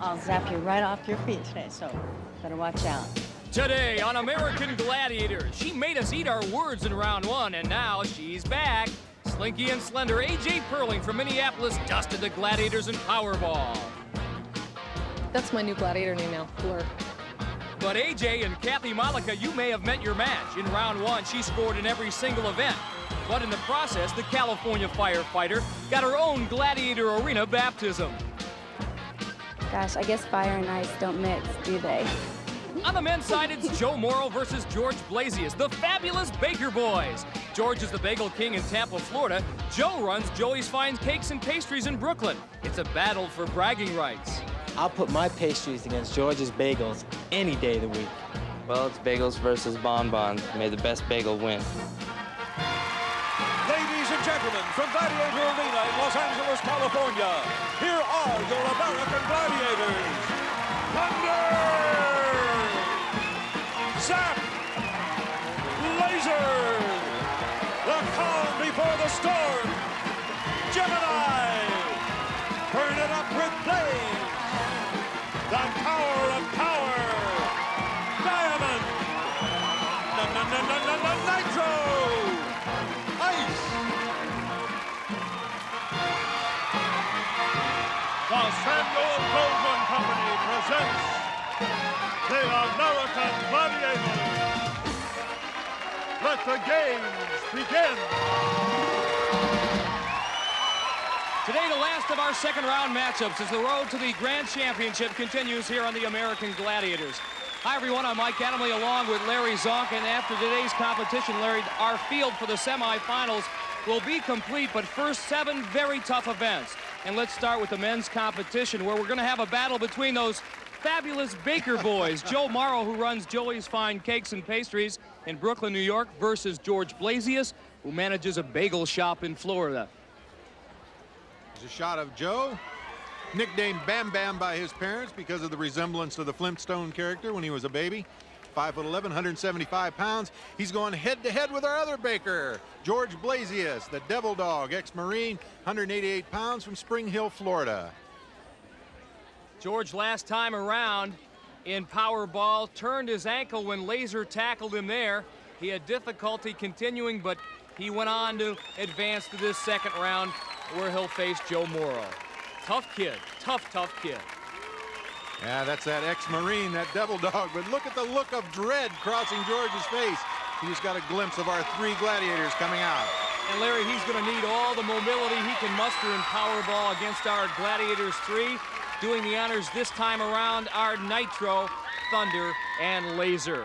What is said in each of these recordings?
I'll zap you right off your feet today, so better watch out. Today on American Gladiators, she made us eat our words in round 1, and now she's back. Slinky and slender A.J. Perling from Minneapolis dusted the Gladiators in Powerball. That's my new Gladiator name now, Blur. But A.J. and Kathy Mollica, you may have met your match. In round 1, she scored in every single event. But in the process, the California firefighter got her own Gladiator arena baptism. Gosh, I guess fire and ice don't mix, do they? On the men's side, it's Joe Mauro versus George Blasius, the fabulous Baker Boys. George is the Bagel King in Tampa, Florida. Joe runs Joey's Fine Cakes and Pastries in Brooklyn. It's a battle for bragging rights. I'll put my pastries against George's bagels any day of the week. Well, it's bagels versus bonbons. May the best bagel win. Ladies and gentlemen, from Gladiator Arena in Los Angeles, California, here are your American Gladiators. Thunder! Zap! Laser! The calm before the storm! Gemini! Burn it up with flame! The power of power! Diamond! Nitro! Ice! The Samuel Goldwyn Company presents the American Gladiators. Let the games begin. Today, the last of our second round matchups as the road to the Grand Championship continues here on the American Gladiators. Hi, everyone. I'm Mike Adamley along with Larry Zonk. And after today's competition, Larry, our field for the semifinals will be complete, but first 7 very tough events. And let's start with the men's competition, where we're going to have a battle between those fabulous Baker Boys. Joe Mauro, who runs Joey's Fine Cakes and Pastries in Brooklyn, New York, versus George Blasius, who manages a bagel shop in Florida. There's a shot of Joe, nicknamed Bam Bam by his parents because of the resemblance to the Flintstone character when he was a baby. 5'11", 175 pounds. He's going head-to-head with our other Baker, George Blasius, the Devil Dog, ex-Marine, 188 pounds from Spring Hill, Florida. George, last time around in Powerball, turned his ankle when Laser tackled him there. He had difficulty continuing, but he went on to advance to this second round, where he'll face Joe Mauro. Tough kid, tough kid. Yeah, that's that ex-Marine, that Devil Dog, but look at the look of dread crossing George's face. He just got a glimpse of our 3 Gladiators coming out. And Larry, he's going to need all the mobility he can muster in Powerball against our Gladiators 3. Doing the honors this time around, our Nitro, Thunder, and Laser.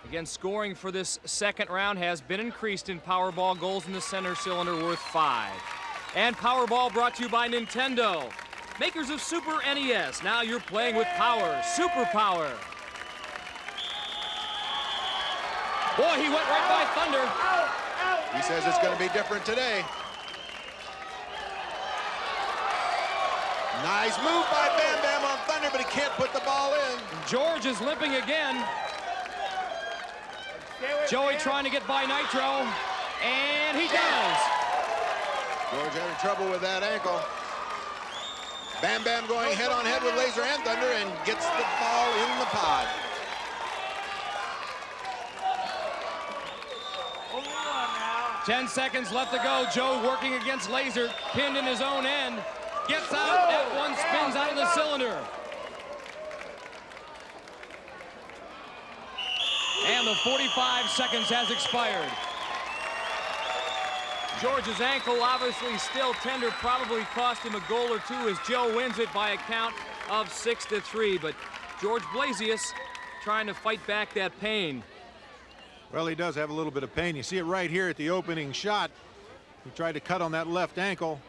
Again, scoring for this second round has been increased in Powerball. Goals in the center cylinder worth 5. And Powerball brought to you by Nintendo, makers of Super NES. Now you're playing with power, super power. Boy, he went right by Thunder. He says it's going to be different today. Nice move by Bam Bam on Thunder, but he can't put the ball in. George is limping again. Joey trying to get by Nitro, and he does. George having trouble with that ankle. Bam Bam going head-on-head with Laser and Thunder and gets the ball in the pod. Hold on now. 10 seconds left to go. Joe working against Laser, pinned in his own end. Gets out, that one spins out of the cylinder. And the 45 seconds has expired. George's ankle obviously still tender, probably cost him a goal or two as Joe wins it by a count of 6-3. But George Blasius trying to fight back that pain. Well, he does have a little bit of pain. You see it right here at the opening shot. He tried to cut on that left ankle,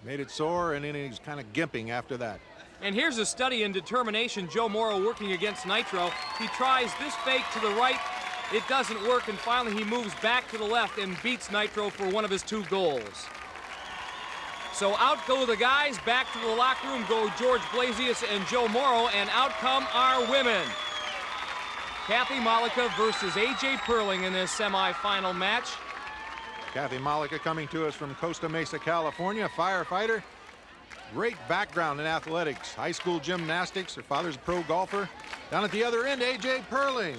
made it sore, and then he's kind of gimping after that. And here's a study in determination. Joe Mauro working against Nitro. He tries this fake to the right. It doesn't work, and finally he moves back to the left and beats Nitro for one of his 2 goals. So out go the guys, back to the locker room go George Blasius and Joe Mauro, and out come our women. Kathy Mollica versus A.J. Perling in this semifinal match. Kathy Mollica coming to us from Costa Mesa, California, firefighter. Great background in athletics, high school gymnastics. Her father's a pro golfer. Down at the other end, A.J Perling.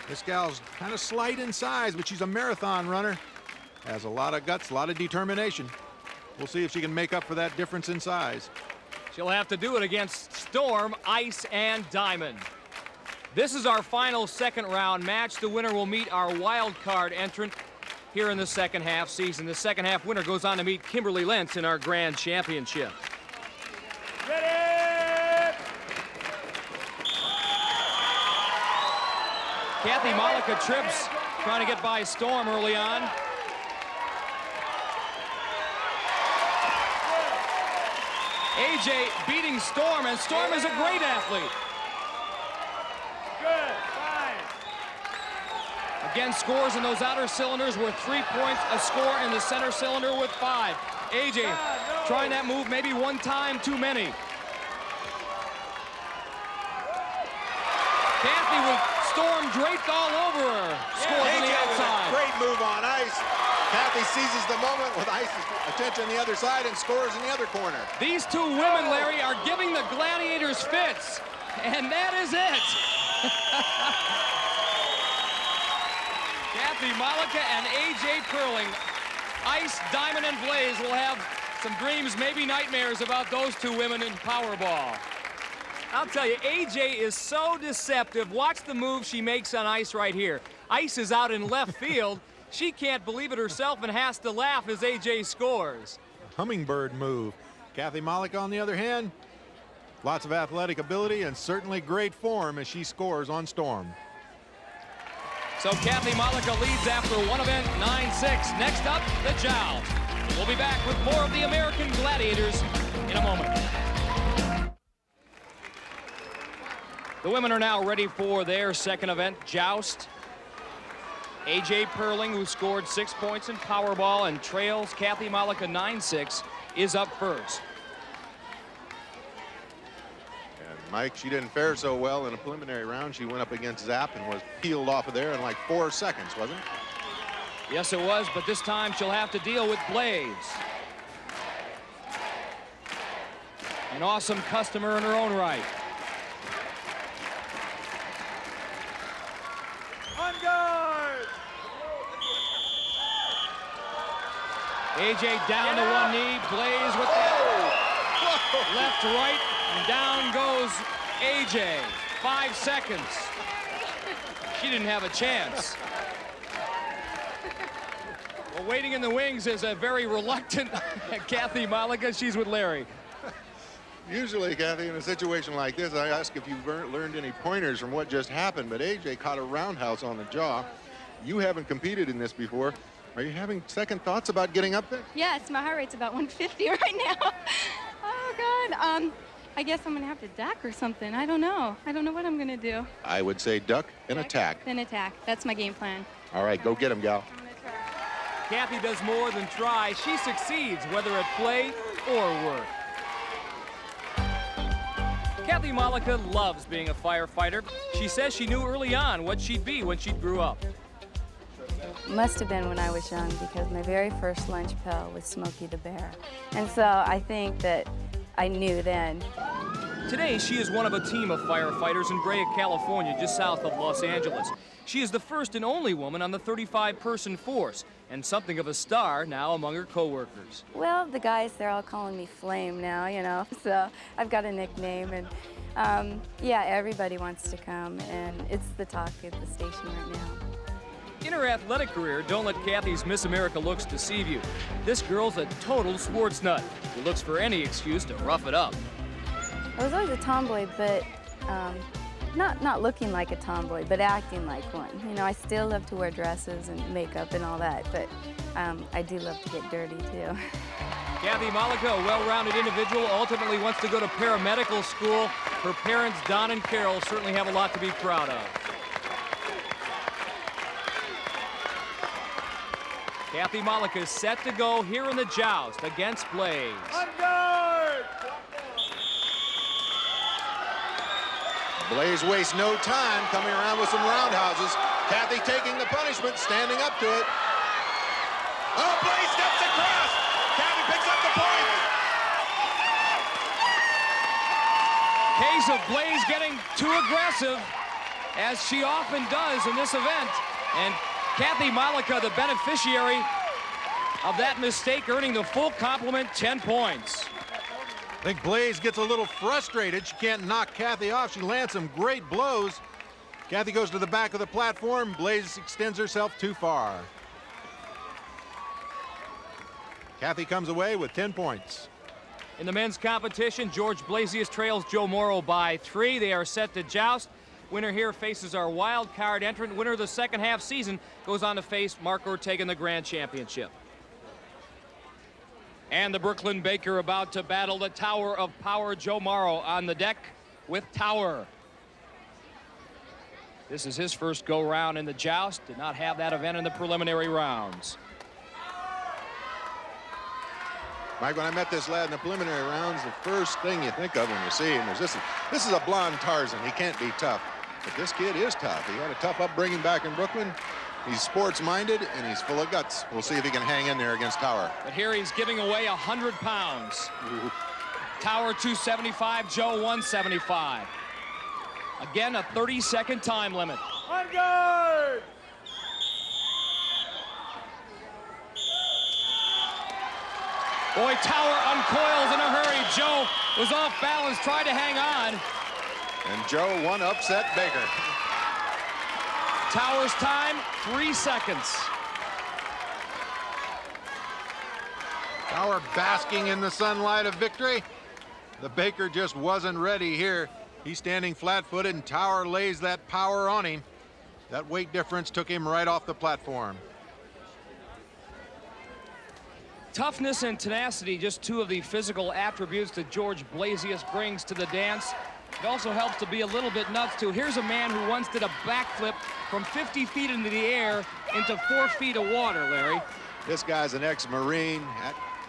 This gal's kind of slight in size, but she's a marathon runner. Has a lot of guts, a lot of determination. We'll see if she can make up for that difference in size. She'll have to do it against Storm, Ice, and Diamond. This is our final second round match. The winner will meet our wild card entrant here in the second half season. The second half winner goes on to meet Kimberly Lentz in our grand championship. Ready! Kathy Mollica trips, trying to get by Storm early on. A.J. beating Storm, and Storm is a great athlete. Good, fine. Again, scores in those outer cylinders were 3 points, a score in the center cylinder with 5. A.J. trying that move maybe one time too many. Kathy with Storm draped all over her. Scores on the outside. Great move on ice. Kathy seizes the moment with Ice's attention on the other side and scores in the other corner. These two women, Larry, are giving the Gladiators fits. And that is it. Kathy Mollica and A.J. Perling. Ice, Diamond, and Blaze will have some dreams, maybe nightmares, about those two women in Powerball. I'll tell you, A.J. is so deceptive. Watch the move she makes on ice right here. Ice is out in left field. She can't believe it herself and has to laugh as A.J. scores. Hummingbird move. Kathy Mollica, on the other hand, lots of athletic ability and certainly great form as she scores on Storm. So Kathy Mollica leads after one event, 9-6. Next up, the Joust. We'll be back with more of the American Gladiators in a moment. The women are now ready for their second event, Joust. A.J. Perling, who scored 6 points in Powerball and trails Kathy Mollica 9-6, is up first. And Mike, she didn't fare so well in a preliminary round. She went up against Zap and was peeled off of there in like 4 seconds, wasn't it? Yes, it was, but this time she'll have to deal with Blaze. An awesome customer in her own right. On guard! A.J. down to one knee, Blaze with that left, right, and down goes A.J. 5 seconds. She didn't have a chance. Well, waiting in the wings is a very reluctant Kathy Mollica. She's with Larry. Usually, Kathy, in a situation like this, I ask if you've learned any pointers from what just happened, but A.J. caught a roundhouse on the jaw. You haven't competed in this before. Are you having second thoughts about getting up there? Yes, my heart rate's about 150 right now. Oh, God. I guess I'm going to have to duck or something. I don't know. I don't know what I'm going to do. I would say duck and attack. Then attack. That's my game plan. All right, go get him, gal. I'm going to try. Kathy does more than try. She succeeds, whether at play or work. Kathy Mollica loves being a firefighter. She says she knew early on what she'd be when she grew up. Must have been when I was young, because my very first lunch pail was Smokey the Bear. And so I think that I knew then. Today, she is one of a team of firefighters in Brea, California, just south of Los Angeles. She is the first and only woman on the 35-person force, and something of a star now among her co-workers. Well, the guys, they're all calling me Flame now, you know, so I've got a nickname, and yeah, everybody wants to come, and it's the talk at the station right now. In her athletic career, don't let Kathy's Miss America looks deceive you. This girl's a total sports nut who looks for any excuse to rough it up. I was always a tomboy, but not looking like a tomboy, but acting like one. You know, I still love to wear dresses and makeup and all that, but I do love to get dirty, too. Kathy Mollica, a well-rounded individual, ultimately wants to go to paramedical school. Her parents, Don and Carol, certainly have a lot to be proud of. Kathy Mollica is set to go here in the Joust against Blaze. On guard! Blaze wastes no time coming around with some roundhouses. Kathy taking the punishment, standing up to it. Oh, Blaze steps across. Kathy picks up the point. Case of Blaze getting too aggressive, as she often does in this event. And Kathy Mollica, the beneficiary of that mistake, earning the full complement, 10 points. I think Blaze gets a little frustrated. She can't knock Kathy off. She lands some great blows. Kathy goes to the back of the platform. Blaze extends herself too far. Kathy comes away with 10 points. In the men's competition, George Blasius trails Joe Mauro by 3. They are set to joust. Winner here faces our wild card entrant. Winner of the second half season goes on to face Mark Ortega in the Grand Championship. And the Brooklyn Baker about to battle the Tower of Power. Joe Mauro on the deck with Tower. This is his first go-round in the joust. Did not have that event in the preliminary rounds. Mike, when I met this lad in the preliminary rounds, the first thing you think of when you see him is this is a blonde Tarzan. He can't be tough. But this kid is tough. He had a tough upbringing back in Brooklyn. He's sports-minded, and he's full of guts. We'll see if he can hang in there against Tower. But here he's giving away 100 pounds. Tower 275, Joe 175. Again, a 30-second time limit. On guard! Boy, Tower uncoils in a hurry. Joe was off balance, tried to hang on. And Joe one upset Baker. Tower's time, 3 seconds. Tower basking in the sunlight of victory. The Baker just wasn't ready here. He's standing flat-footed, and Tower lays that power on him. That weight difference took him right off the platform. Toughness and tenacity, just two of the physical attributes that George Blasius brings to the dance. It also helps to be a little bit nuts, too. Here's a man who once did a backflip from 50 feet into the air into 4 feet of water, Larry. This guy's an ex-Marine.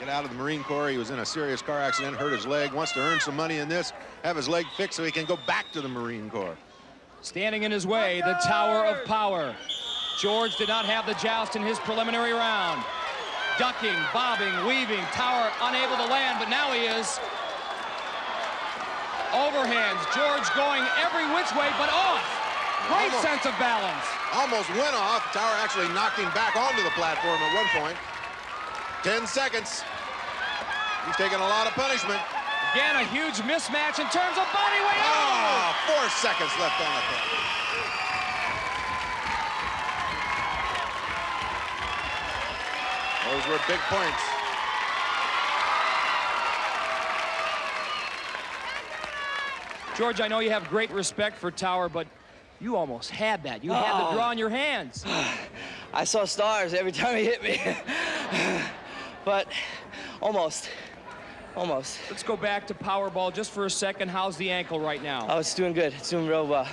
Get out of the Marine Corps. He was in a serious car accident, hurt his leg, wants to earn some money in this, have his leg fixed so he can go back to the Marine Corps. Standing in his way, the Tower of Power. George did not have the joust in his preliminary round. Ducking, bobbing, weaving, Tower unable to land, but now he is. Overhands, George going every which way, but off. Great sense of balance. Almost went off. Tower actually knocked him back onto the platform at one point. 10 seconds. He's taking a lot of punishment. Again, a huge mismatch in terms of body weight. Oh, 4 seconds left on the clock. Those were big points. George, I know you have great respect for Tower, but you almost had that. You had the draw in your hands. I saw stars every time he hit me. But almost. Let's go back to Powerball just for a second. How's the ankle right now? Oh, it's doing good. It's doing real well.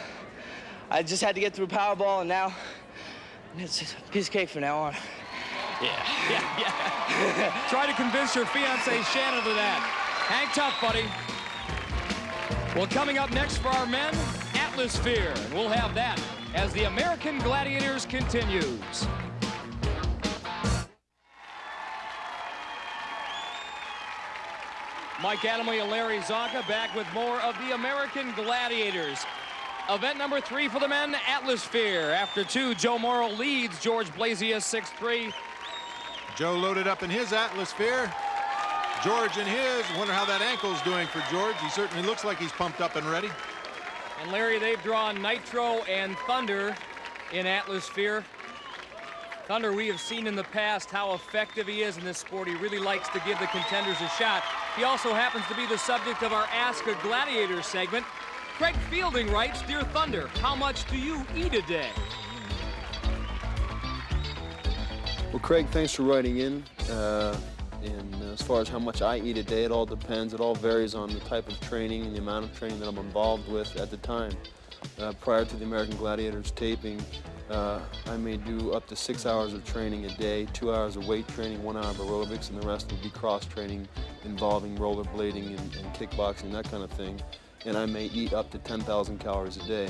I just had to get through Powerball, and now it's just a piece of cake from now on. Yeah. Try to convince your fiancée Shannon of that. Hang tough, buddy. Well, coming up next for our men, Atlasphere. And we'll have that as the American Gladiators continues. Mike Adamley and Larry Zonka back with more of the American Gladiators. Event number 3 for the men, Atlasphere. After 2, Joe Mauro leads George Blasius 6-3. Joe loaded up in his Atlasphere. George in his. Wonder how that ankle's doing for George. He certainly looks like he's pumped up and ready. And Larry, they've drawn Nitro and Thunder in Atlasphere. Thunder, we have seen in the past how effective he is in this sport. He really likes to give the contenders a shot. He also happens to be the subject of our Ask a Gladiator segment. Craig Fielding writes, "Dear Thunder, how much do you eat a day?" Well, Craig, thanks for writing in. And as far as how much I eat a day, it all depends. It all varies on the type of training and the amount of training that I'm involved with at the time. Prior to the American Gladiators taping, I may do up to 6 hours of training a day, 2 hours of weight training, 1 hour of aerobics, and the rest would be cross training involving rollerblading and kickboxing, that kind of thing. And I may eat up to 10,000 calories a day.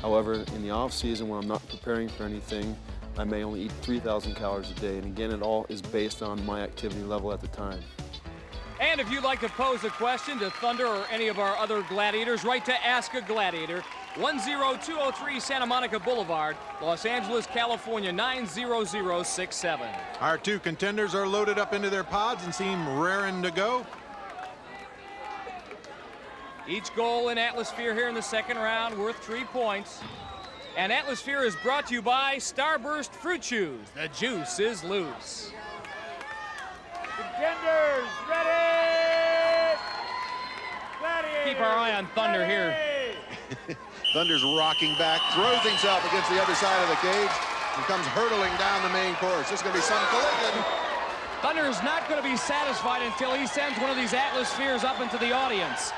However, in the off season, when I'm not preparing for anything, I may only eat 3,000 calories a day. And again, it all is based on my activity level at the time. And if you'd like to pose a question to Thunder or any of our other gladiators, write to Ask a Gladiator, 10203 Santa Monica Boulevard, Los Angeles, California, 90067. Our two contenders are loaded up into their pods and seem raring to go. Each goal in Atlasphere here in the second round worth 3 points. And Atlasphere is brought to you by Starburst Fruit Chews. The juice is loose. Contenders, ready! Gladiators, Keep our eye on Thunder here. Thunder's rocking back, throws himself against the other side of the cage, and comes hurtling down the main course. This is going to be some collision. Thunder is not going to be satisfied until he sends one of these Atlaspheres up into the audience.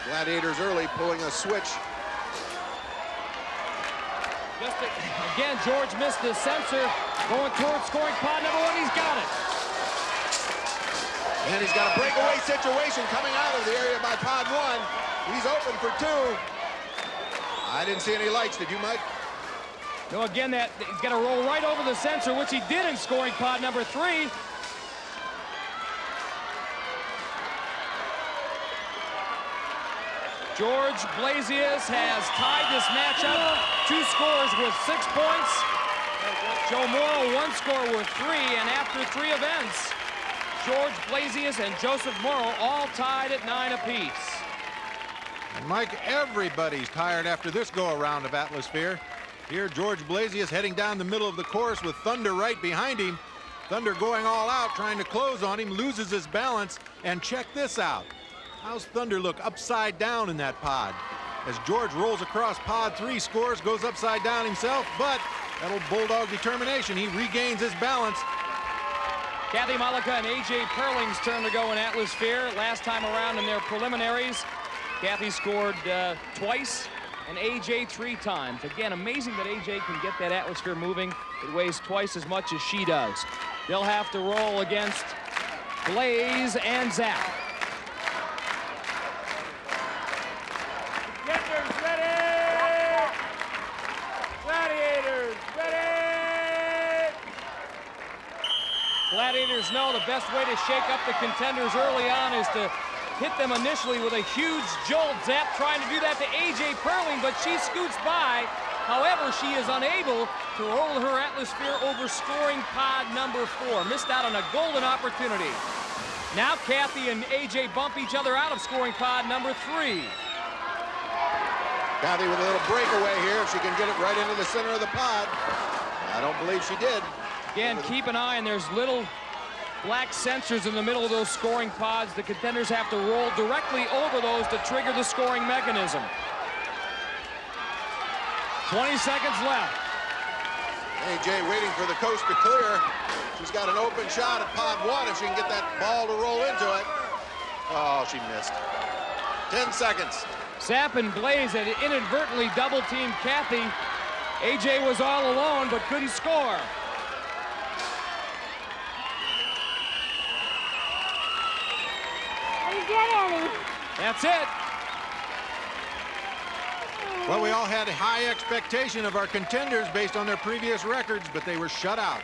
Gladiators early pulling a switch. Again, George missed the sensor, going towards scoring pod number 1. He's got it. And he's got a breakaway situation coming out of the area by pod 1. He's open for 2. I didn't see any lights. Did you, Mike? No, again, he's got to roll right over the sensor, which he did in scoring pod number 3. George Blasius has tied this matchup. 2 scores with 6 points. Joe Mauro 1 score with 3, and after 3 events, George Blasius and Joseph Mauro all tied at 9 apiece. And Mike, everybody's tired after this go-around of Atlasphere. Here, George Blasius heading down the middle of the course with Thunder right behind him. Thunder going all out, trying to close on him, loses his balance, and check this out. How's Thunder look upside down in that pod? As George rolls across pod 3, scores, goes upside down himself, but that old bulldog determination, he regains his balance. Kathy Mollica and A.J Perling's turn to go in Atlasphere. Last time around in their preliminaries, Kathy scored twice and A.J 3 times. Again, amazing that A.J can get that Atlasphere moving. It weighs twice as much as she does. They'll have to roll against Blaze and Zap. Contenders, ready! Gladiators, ready! Gladiators know the best way to shake up the contenders early on is to hit them initially with a huge jolt. Zap trying to do that to A.J Perling, but she scoots by. However, she is unable to roll her Atlasphere over scoring pod number 4. Missed out on a golden opportunity. Now Kathy and A.J bump each other out of scoring pod number 3. Kathy with a little breakaway here, if she can get it right into the center of the pod. I don't believe she did. Again, keep an eye, and there's little black sensors in the middle of those scoring pods. The contenders have to roll directly over those to trigger the scoring mechanism. 20 seconds left. AJ waiting for the coast to clear. She's got an open shot at pod 1 if she can get that ball to roll into it. Oh, she missed. 10 seconds. Zap and Blaze had inadvertently double-teamed Kathy. AJ was all alone, but couldn't score. I didn't get any. That's it. Well, we all had a high expectation of our contenders based on their previous records, but they were shut out.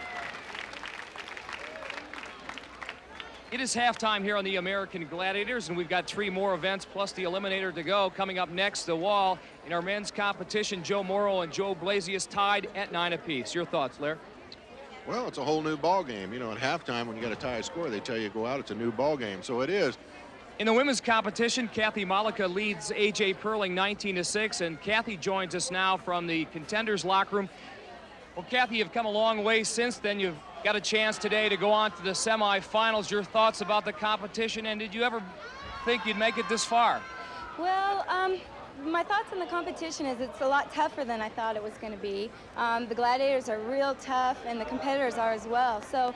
It is halftime here on the American Gladiators, and we've got 3 more events plus the Eliminator to go. Coming up next, the wall. In our men's competition, Joe Mauro and Joe Blasius tied at 9 apiece. Your thoughts, Lair? Well, it's a whole new ball game. You know, at halftime when you got a tie score, they tell you go out, it's a new ball game. So it is. In the women's competition, Kathy Mollica leads A.J Perling 19-6, and Kathy joins us now from the Contenders locker room. Well, Kathy, you've come a long way since then. You've got a chance today to go on to the semifinals. Your thoughts about the competition, and did you ever think you'd make it this far? Well, my thoughts on the competition is it's a lot tougher than I thought it was going to be. The Gladiators are real tough, and the competitors are as well. So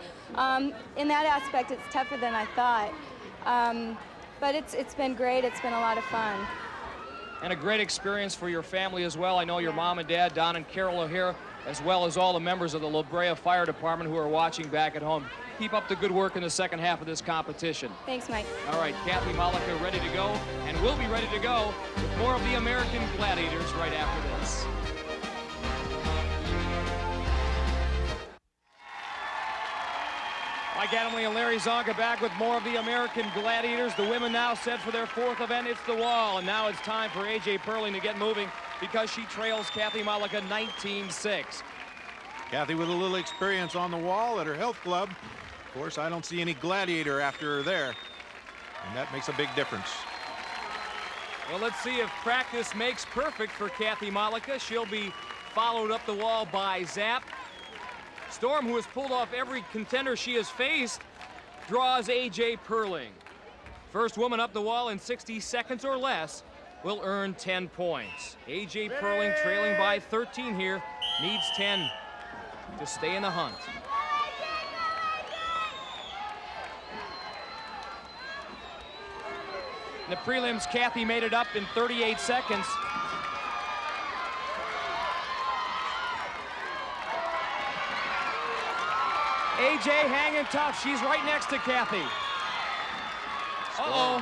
in that aspect, it's tougher than I thought. But it's been great. It's been a lot of fun. And a great experience for your family as well. I know your mom and dad, Don and Carol, are here as well as all the members of the La Brea Fire Department who are watching back at home. Keep up the good work in the second half of this competition. Thanks, Mike. All right, Kathy Mollica ready to go, and we'll be ready to go with more of the American Gladiators right after this. Mike Adamle and Larry Zonka back with more of the American Gladiators. The women now set for their fourth event. It's the wall, and now it's time for A.J Perling to get moving because she trails Kathy Mollica 19-6. Kathy with a little experience on the wall at her health club. Of course, I don't see any Gladiator after her there, and that makes a big difference. Well, let's see if practice makes perfect for Kathy Mollica. She'll be followed up the wall by Zapp. Storm, who has pulled off every contender she has faced, draws A.J Perling. First woman up the wall in 60 seconds or less will earn 10 points. A.J Perling trailing by 13 here, needs 10 to stay in the hunt. In the prelims, Kathy made it up in 38 seconds. A.J hanging tough. She's right next to Kathy. Uh-oh.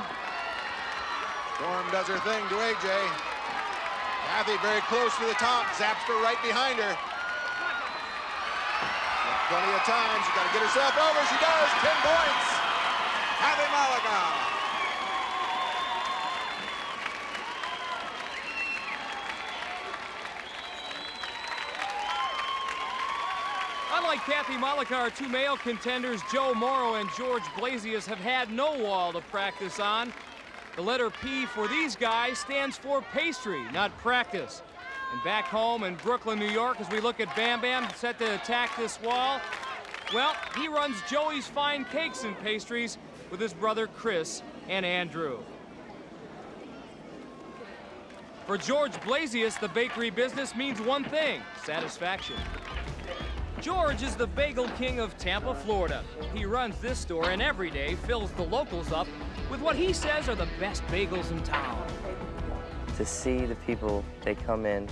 Storm does her thing to A.J. Kathy very close to the top. Zapster right behind her. Plenty of time. She's got to get herself over. She does. 10 points. Kathy Mollica. Unlike Kathy Mollica, our two male contenders, Joe Mauro and George Blasius, have had no wall to practice on. The letter P for these guys stands for pastry, not practice. And back home in Brooklyn, New York, as we look at Bam Bam set to attack this wall, well, he runs Joey's Fine Cakes and Pastries with his brother Chris and Andrew. For George Blasius, the bakery business means one thing: satisfaction. George is the bagel king of Tampa, Florida. He runs this store and every day fills the locals up with what he says are the best bagels in town. To see the people, they come in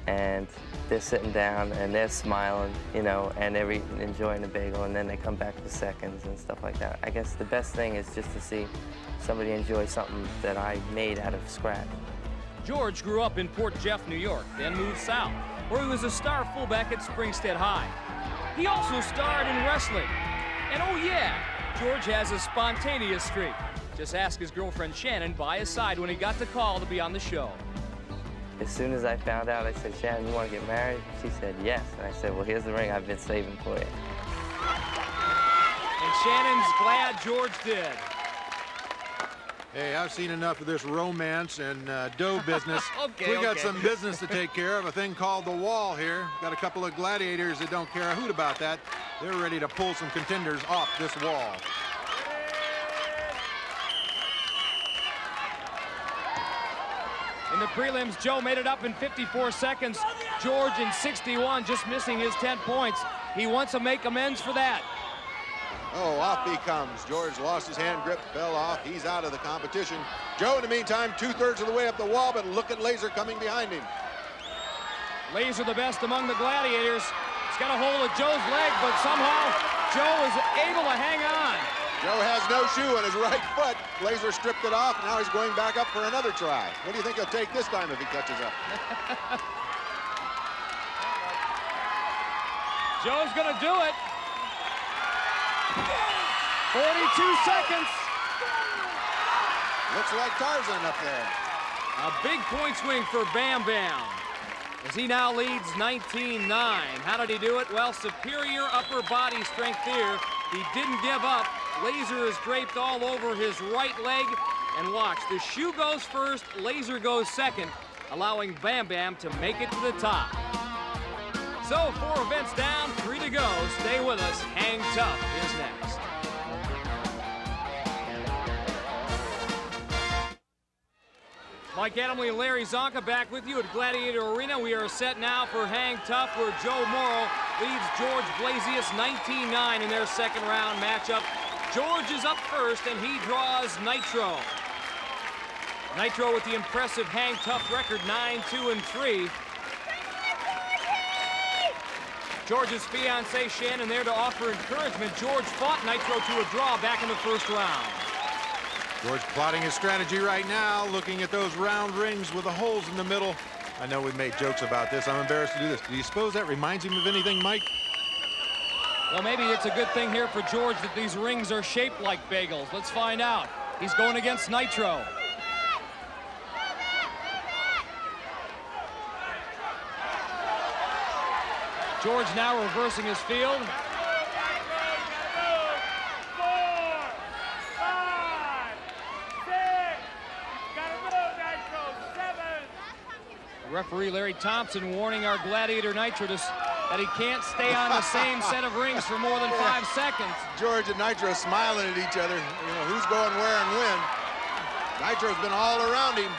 and they're sitting down and they're smiling, you know, and they're enjoying the bagel, and then they come back for seconds and stuff like that. I guess the best thing is just to see somebody enjoy something that I made out of scratch. George grew up in Port Jeff, New York, then moved south, where he was a star fullback at Springstead High. He also starred in wrestling. And oh yeah, George has a spontaneous streak. Just ask his girlfriend Shannon by his side when he got the call to be on the show. As soon as I found out, I said, "Shannon, you want to get married?" She said, "Yes." And I said, "Well, here's the ring I've been saving for you." And Shannon's glad George did. Hey, I've seen enough of this romance and dough business. Okay, we got some business to take care of, a thing called the wall here. Got a couple of gladiators that don't care a hoot about that. They're ready to pull some contenders off this wall. In the prelims, Joe made it up in 54 seconds. George in 61, just missing his 10 points. He wants to make amends for that. Oh, off he comes. George lost his hand grip, fell off. He's out of the competition. Joe, in the meantime, 2/3 of the way up the wall, but look at Laser coming behind him. Laser the best among the Gladiators. He's got a hold of Joe's leg, but somehow Joe is able to hang on. Joe has no shoe on his right foot. Laser stripped it off. Now he's going back up for another try. What do you think he'll take this time if he catches up? Joe's going to do it. 42 seconds. Looks like Tarzan up there. A big point swing for Bam Bam, as he now leads 19-9. How did he do it? Well, superior upper body strength here. He didn't give up. Laser is draped all over his right leg. And watch, the shoe goes first, Laser goes second, allowing Bam Bam to make it to the top. So 4 events down, 3 to go. Stay with us. Hang Tough is next. Mike Adamle and Larry Zonka back with you at Gladiator Arena. We are set now for Hang Tough, where Joe Mauro leads George Blasius 19-9 in their second round matchup. George is up first, and he draws Nitro. Nitro with the impressive Hang Tough record, 9-2-3. George's fiancée Shannon there to offer encouragement. George fought Nitro to a draw back in the first round. George plotting his strategy right now, looking at those round rings with the holes in the middle. I know we've made jokes about this. I'm embarrassed to do this. Do you suppose that reminds him of anything, Mike? Well, maybe it's a good thing here for George that these rings are shaped like bagels. Let's find out. He's going against Nitro. George now reversing his field. Referee Larry Thompson warning our Gladiator Nitro that he can't stay on the same set of rings for more than 5 seconds. George and Nitro smiling at each other. You know, who's going where and when. Nitro's been all around him.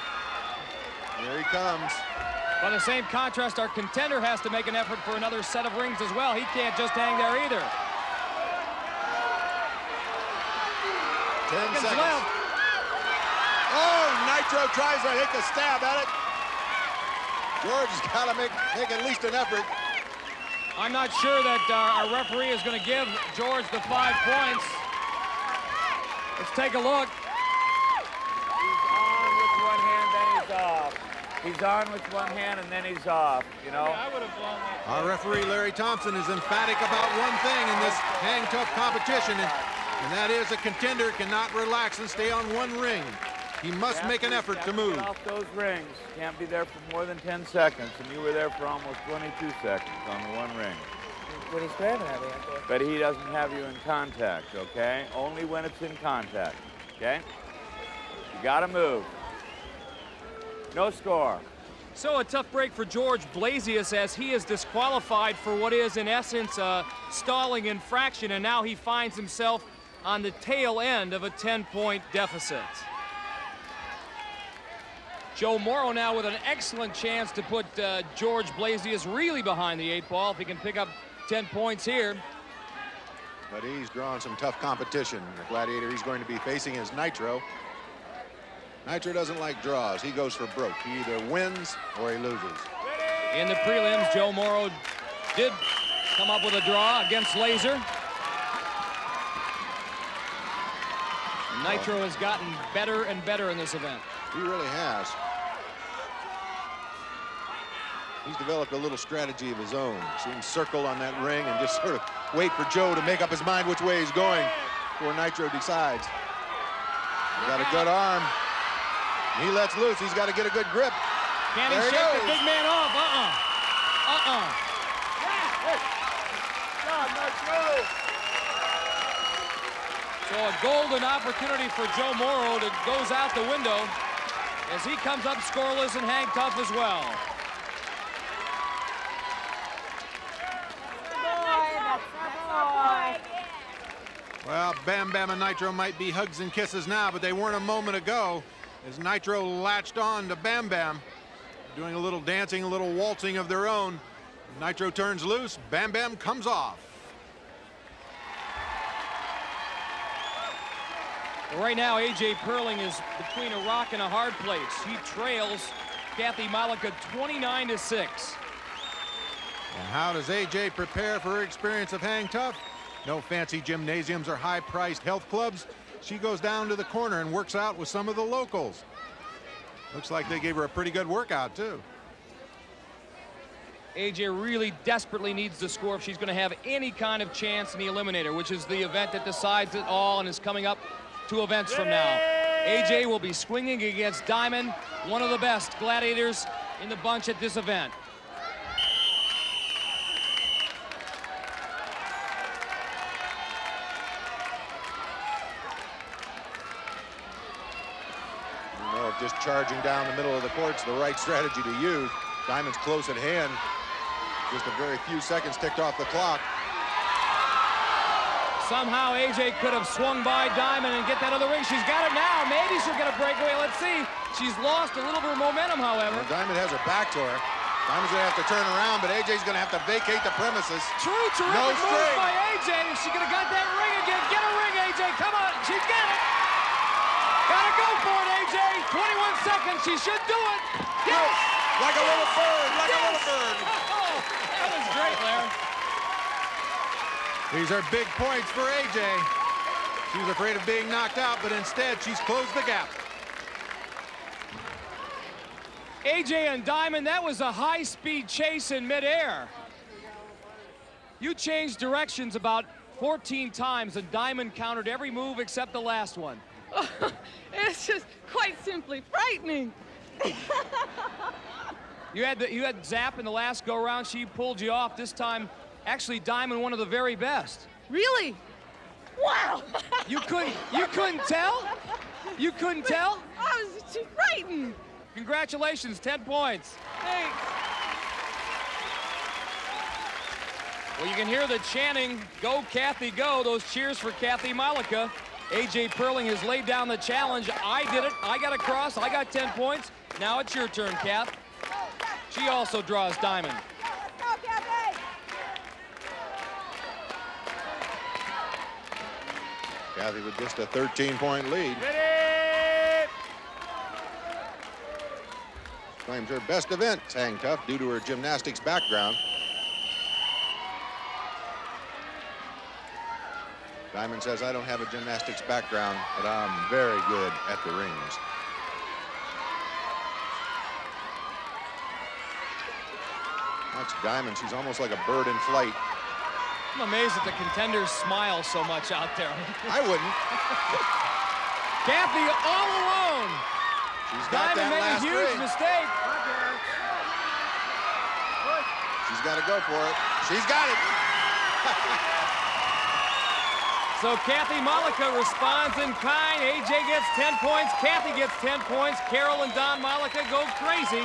There he comes. By the same contrast, our contender has to make an effort for another set of rings as well. He can't just hang there either. 10 seconds left. Oh, Nitro tries to take a stab at it. George has got to make at least an effort. I'm not sure that our referee is going to give George the 5 points. Let's take a look. He's on with one hand, then he's off. He's on with one hand, and then he's off, you know? Yeah, I would have blown that. Our referee, Larry Thompson, is emphatic about one thing in this hang-tough competition, and that is a contender cannot relax and stay on one ring. He must make an effort to move. Get off those rings. Can't be there for more than 10 seconds, and you were there for almost 22 seconds on the one ring. What he's grabbing at me. But he doesn't have you in contact, okay? Only when it's in contact, okay? You gotta move. No score. So a tough break for George Blasius as he is disqualified for what is in essence a stalling infraction, and now he finds himself on the tail end of a 10-point deficit. Joe Mauro now with an excellent chance to put George Blasius really behind the 8 ball if he can pick up 10 points here. But he's drawn some tough competition. The Gladiator he's going to be facing is Nitro. Nitro doesn't like draws. He goes for broke. He either wins or he loses. In the prelims, Joe Mauro did come up with a draw against Laser. Nitro has gotten better and better in this event. He really has. He's developed a little strategy of his own. See him circle on that ring and just sort of wait for Joe to make up his mind which way he's going before Nitro decides. He's got a good arm. He lets loose. He's got to get a good grip. Can he shake the big man off? So a golden opportunity for Joe Mauro that goes out the window as he comes up scoreless and hang tough as well. Well, Bam Bam and Nitro might be hugs and kisses now, but they weren't a moment ago as Nitro latched on to Bam Bam, doing a little dancing, a little waltzing of their own. Nitro turns loose, Bam Bam comes off. Right now, A.J. Perling is between a rock and a hard place. He trails Kathy Mollica 29-6. And how does A.J. prepare for her experience of hang tough? No fancy gymnasiums or high-priced health clubs. She goes down to the corner and works out with some of the locals. Looks like they gave her a pretty good workout, too. AJ really desperately needs to score if she's going to have any kind of chance in the Eliminator, which is the event that decides it all and is coming up 2 events from now. AJ will be swinging against Diamond, one of the best gladiators in the bunch at this event. Just charging down the middle of the court's the right strategy to use. Diamond's close at hand. Just a very few seconds ticked off the clock. Somehow AJ could have swung by Diamond and get that other ring. She's got it now. Maybe she'll get a breakaway. Let's see. She's lost a little bit of momentum, however. Well, Diamond has her back to her. Diamond's gonna have to turn around, but AJ's gonna have to vacate the premises. True, terrific move by AJ. If she could have got that ring again, get a ring, AJ. Come on, she's got it. Gotta go for it, AJ. 21 seconds, she should do it. Yes! Like a little bird, like a little bird. Oh, that was great, Larry. These are big points for A.J. She was afraid of being knocked out, but instead she's closed the gap. A.J. and Diamond, that was a high-speed chase in midair. You changed directions about 14 times, and Diamond countered every move except the last one. It's just quite simply frightening. You had Zap in the last go-round. She pulled you off. This time, actually, Diamond, one of the very best. Really? Wow! You couldn't tell? You couldn't tell? I was too frightened. Congratulations, 10 points. Thanks. Well, you can hear the chanting, "Go, Kathy, go." Those cheers for Kathy Mollica. A.J. Perling has laid down the challenge. I did it. I got across. I got 10 points. Now it's your turn, Kath. She also draws Diamond. Kathy with just a 13-point lead. Claims her best event, hang tough, due to her gymnastics background. Diamond says, I don't have a gymnastics background, but I'm very good at the rings. That's Diamond. She's almost like a bird in flight. I'm amazed that the Contenders smile so much out there. I wouldn't. Kathy all alone. She's got Diamond that made a last huge ring. mistake. She's got to go for it. She's got it. So Kathy Mollica responds in kind. A.J. gets 10 points. Kathy gets 10 points. Carol and Don Mollica go crazy.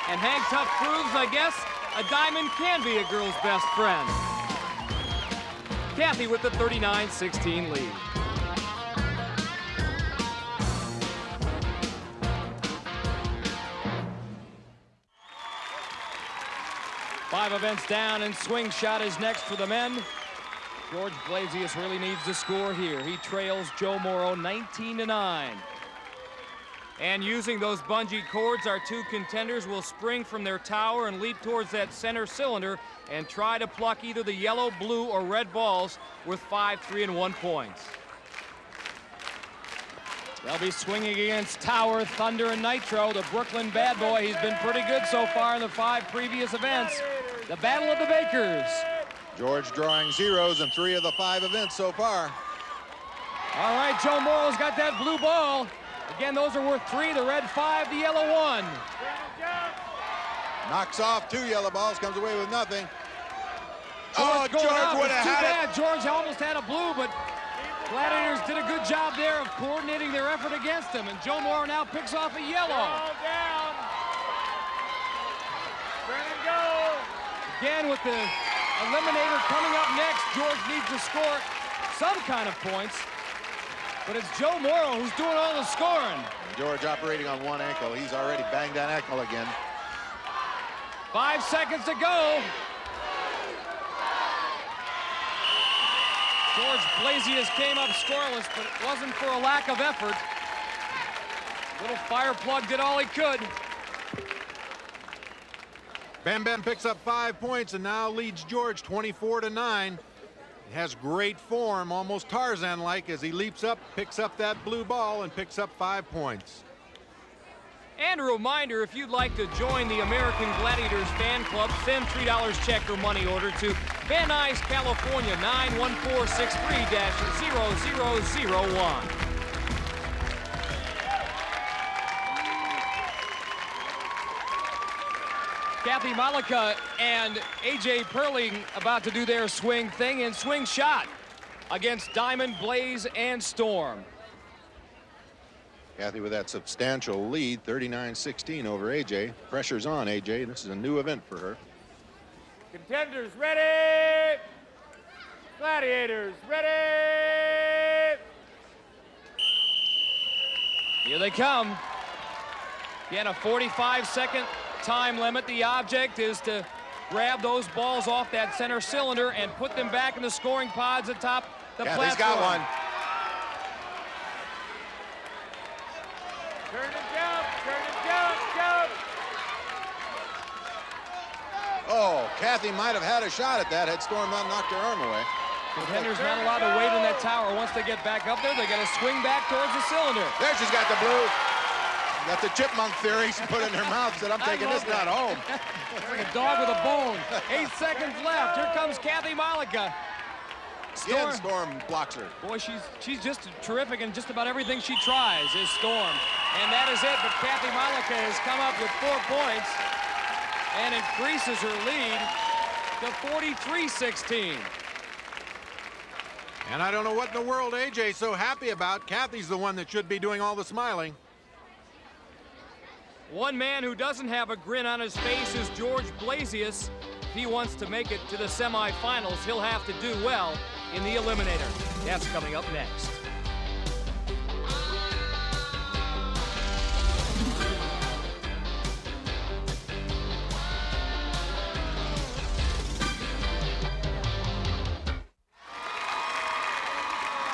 And Hang Tough proves, I guess, a diamond can be a girl's best friend. Kathy with the 39-16 lead. Five events down, and swing shot is next for the men. George Blasius really needs to score here. He trails Joe Mauro 19-9. And using those bungee cords, our two contenders will spring from their tower and leap towards that center cylinder and try to pluck either the yellow, blue, or red balls with 5, 3, and 1 points. They'll be swinging against Tower, Thunder, and Nitro. The Brooklyn bad boy, he's been pretty good so far in the 5 previous events. The Battle of the Bakers. George drawing zeros in 3 of the 5 events so far. All right, Joe Mauro's got that blue ball. Again, those are worth 3, the red 5, the yellow 1. Knocks off 2 yellow balls, comes away with nothing. George would have had it. George almost had a blue, but Gladiators did a good job there of coordinating their effort against him, and Joe Mauro now picks off a yellow. Down. Turn and go. Again, with the Eliminator coming up next, George needs to score some kind of points, but it's Joe Mauro who's doing all the scoring. George operating on 1 ankle. He's already banged that ankle again. 5 seconds to go. George Blasius came up scoreless, but it wasn't for a lack of effort. Little fire plug did all he could. Bam Bam picks up 5 points and now leads George 24-9. He has great form, almost Tarzan-like, as he leaps up, picks up that blue ball, and picks up 5 points. And a reminder, if you'd like to join the American Gladiators fan club, send $3 check or money order to Van Nuys, California, 91463-0001. Kathy Mollica and A.J. Perling about to do their swing thing and swing shot against Diamond, Blaze, and Storm. Kathy with that substantial lead, 39-16 over A.J. Pressure's on A.J. This is a new event for her. Contenders ready. Gladiators ready. Here they come. Again, a 45-second time limit. The object is to grab those balls off that center cylinder and put them back in the scoring pods atop the platform. He's got one. Turn and jump, jump. Oh, Kathy might have had a shot at that had Storm not knocked her arm away. Contenders not allowed to wait in that tower. Once they get back up there, they got to swing back towards the cylinder. There she's got the blue. Got the chipmunk theory. She put it in her mouth, said, I'm taking this not home. It's like a dog with a bone. 8 seconds left. Here comes Kathy Mollica. Storm blocks her. Boy, she's just terrific in just about everything she tries is Storm. And that is it, but Kathy Mollica has come up with 4 points and increases her lead to 43-16. And I don't know what in the world AJ's so happy about. Kathy's the one that should be doing all the smiling. One man who doesn't have a grin on his face is George Blasius. If he wants to make it to the semifinals, he'll have to do well in the Eliminator. That's coming up next.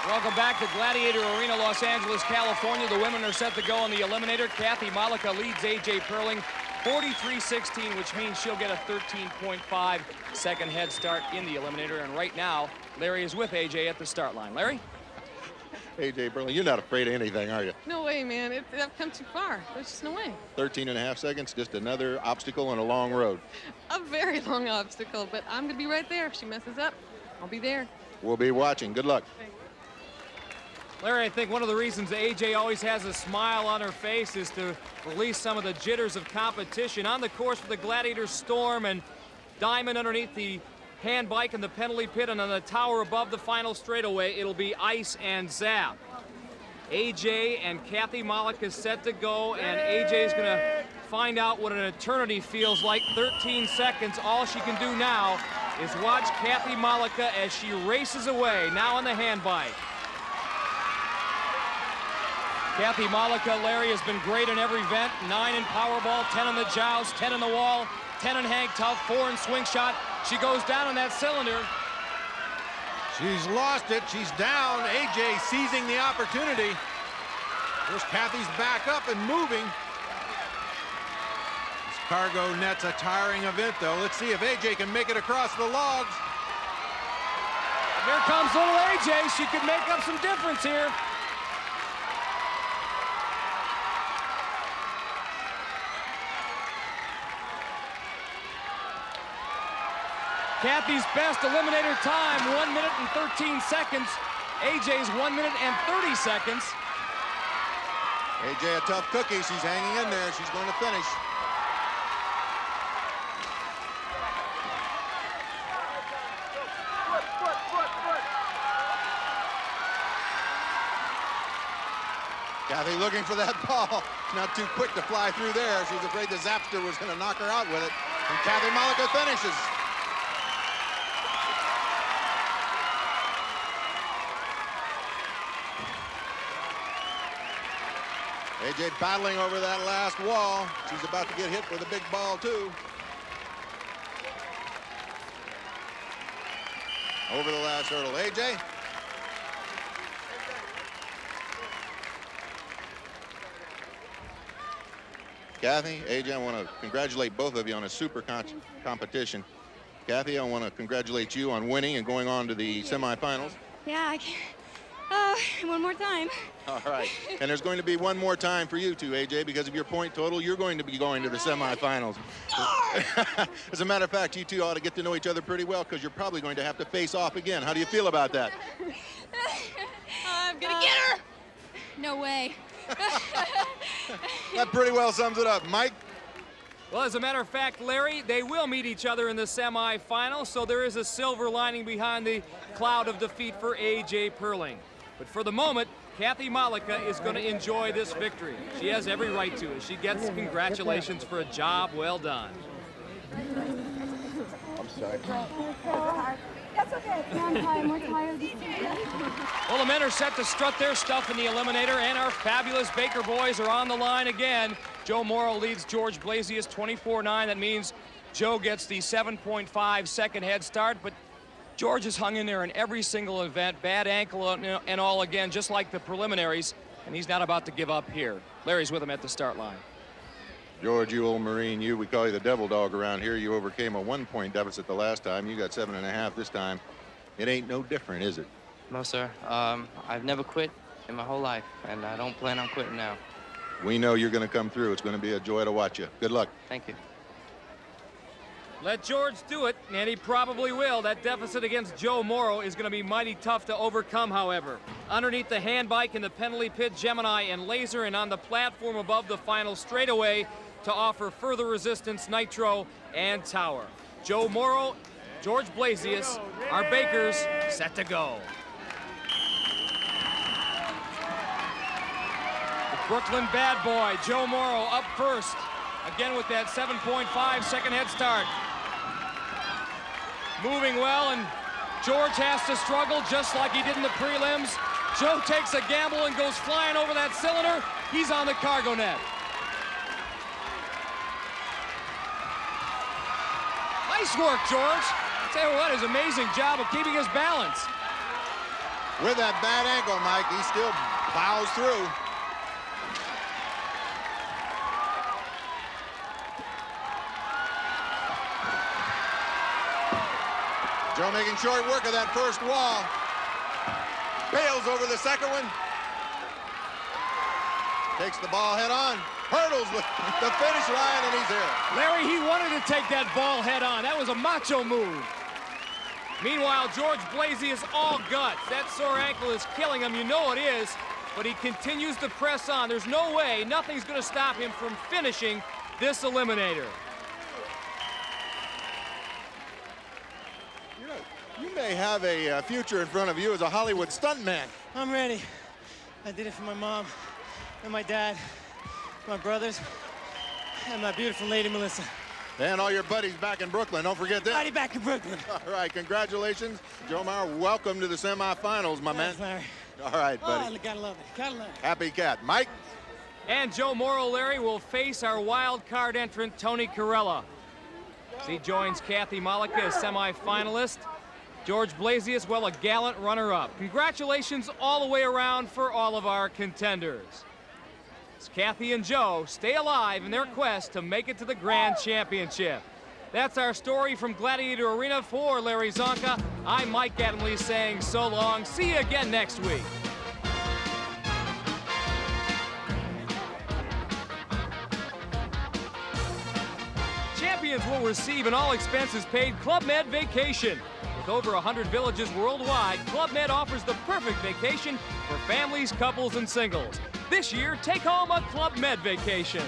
Welcome back to Gladiator Arena, Los Angeles, California. The women are set to go on the Eliminator. Kathy Mollica leads A.J. Perling 43-16, which means she'll get a 13.5 second head start in the Eliminator. And right now, Larry is with A.J. at the start line. Larry? A.J. Perling, you're not afraid of anything, are you? No way, man. I've come too far. There's just no way. 13.5 seconds, just another obstacle on a long road. A very long obstacle, but I'm going to be right there. If she messes up, I'll be there. We'll be watching. Good luck. Thanks. Larry, I think one of the reasons A.J. always has a smile on her face is to release some of the jitters of competition. On the course for the Gladiators, Storm and Diamond underneath the hand bike in the penalty pit, and on the tower above the final straightaway, it'll be Ice and Zap. A.J. and Kathy Mollica set to go, and A.J. is going to find out what an eternity feels like. 13 seconds. All she can do now is watch Kathy Mollica as she races away, now on the hand bike. Kathy Mollica, Larry, has been great in every event. 9 in Powerball, 10 in the Joust, 10 in the wall, 10 in hang tough, 4 in swing shot. She goes down in that cylinder. She's lost it. She's down. A.J. seizing the opportunity. There's Kathy's back up and moving. This cargo net's a tiring event, though. Let's see if A.J. can make it across the logs. Here comes little A.J. She could make up some difference here. Kathy's best Eliminator time, 1 minute and 13 seconds. AJ's 1 minute and 30 seconds. A.J. a tough cookie. She's hanging in there. She's going to finish. Kathy looking for that ball. Not too quick to fly through there. She was afraid the Zapster was going to knock her out with it. And Kathy Mollica finishes. A.J. battling over that last wall. She's about to get hit with a big ball, too. Over the last hurdle. A.J. Kathy, A.J., I want to congratulate both of you on a super competition. Kathy, I want to congratulate you on winning and going on to the semifinals. Yeah, I can. One more time. All right. And there's going to be one more time for you two, A.J., because of your point total. You're going to be going to the semifinals. As a matter of fact, you two ought to get to know each other pretty well, because you're probably going to have to face off again. How do you feel about that? I'm gonna get her. No way. That pretty well sums it up. Mike? Well, as a matter of fact, Larry, they will meet each other in the semifinals, so there is a silver lining behind the cloud of defeat for A.J. Perling. But for the moment, Kathy Mollica is going to enjoy this victory. She has every right to, as she gets congratulations for a job well done. I'm sorry. That's okay. I'm tired. We're tired. Well, the men are set to strut their stuff in the Eliminator, and our fabulous Baker boys are on the line again. Joe Mauro leads George Blasius 24-9. That means Joe gets the 7.5 second head start, but George has hung in there in every single event, bad ankle and all again, just like the preliminaries, and he's not about to give up here. Larry's with him at the start line. George, you old Marine, we call you the devil dog around here. You overcame a 1-point deficit the last time. You got 7.5 this time. It ain't no different, is it? No, sir. I've never quit in my whole life, and I don't plan on quitting now. We know you're going to come through. It's going to be a joy to watch you. Good luck. Thank you. Let George do it, and he probably will. That deficit against Joe Mauro is going to be mighty tough to overcome, however. Underneath the hand bike in the penalty pit, Gemini and Laser, and on the platform above the final straightaway to offer further resistance, Nitro and Tower. Joe Mauro, George Blasius, our bakers, set to go. The Brooklyn bad boy, Joe Mauro, up first. Again with that 7.5-second head start. Moving well, and George has to struggle just like he did in the prelims. Joe takes a gamble and goes flying over that cylinder. He's on the cargo net. Nice work, George. I'll tell you what, his amazing job of keeping his balance. With that bad ankle, Mike, he still plows through. Joe making short work of that first wall. Bails over the second one. Takes the ball head on. Hurdles with the finish line, and he's here. Larry, he wanted to take that ball head on. That was a macho move. Meanwhile, George Blasius all guts. That sore ankle is killing him. You know it is, but he continues to press on. There's no way, nothing's going to stop him from finishing this Eliminator. You may have a future in front of you as a Hollywood stuntman. I'm ready. I did it for my mom and my dad, my brothers, and my beautiful lady, Melissa. And all your buddies back in Brooklyn. Don't forget that. Buddy back in Brooklyn. All right, congratulations. Joe Mauro, welcome to the semifinals, my man. Larry. All right, buddy. Oh, gotta love it. Gotta love it. Happy cat. Mike? And Joe Mauro, Larry, will face our wild card entrant, Tony Corella. As he joins Kathy Mollica as semifinalist. George Blasius, well, a gallant runner-up. Congratulations all the way around for all of our contenders. As Kathy and Joe stay alive in their quest to make it to the Grand Championship. That's our story from Gladiator Arena. For Larry Zonka, I'm Mike Adamley saying so long. See you again next week. Champions will receive an all-expenses-paid Club Med vacation. With over 100 villages worldwide, Club Med offers the perfect vacation for families, couples, and singles. This year, take home a Club Med vacation.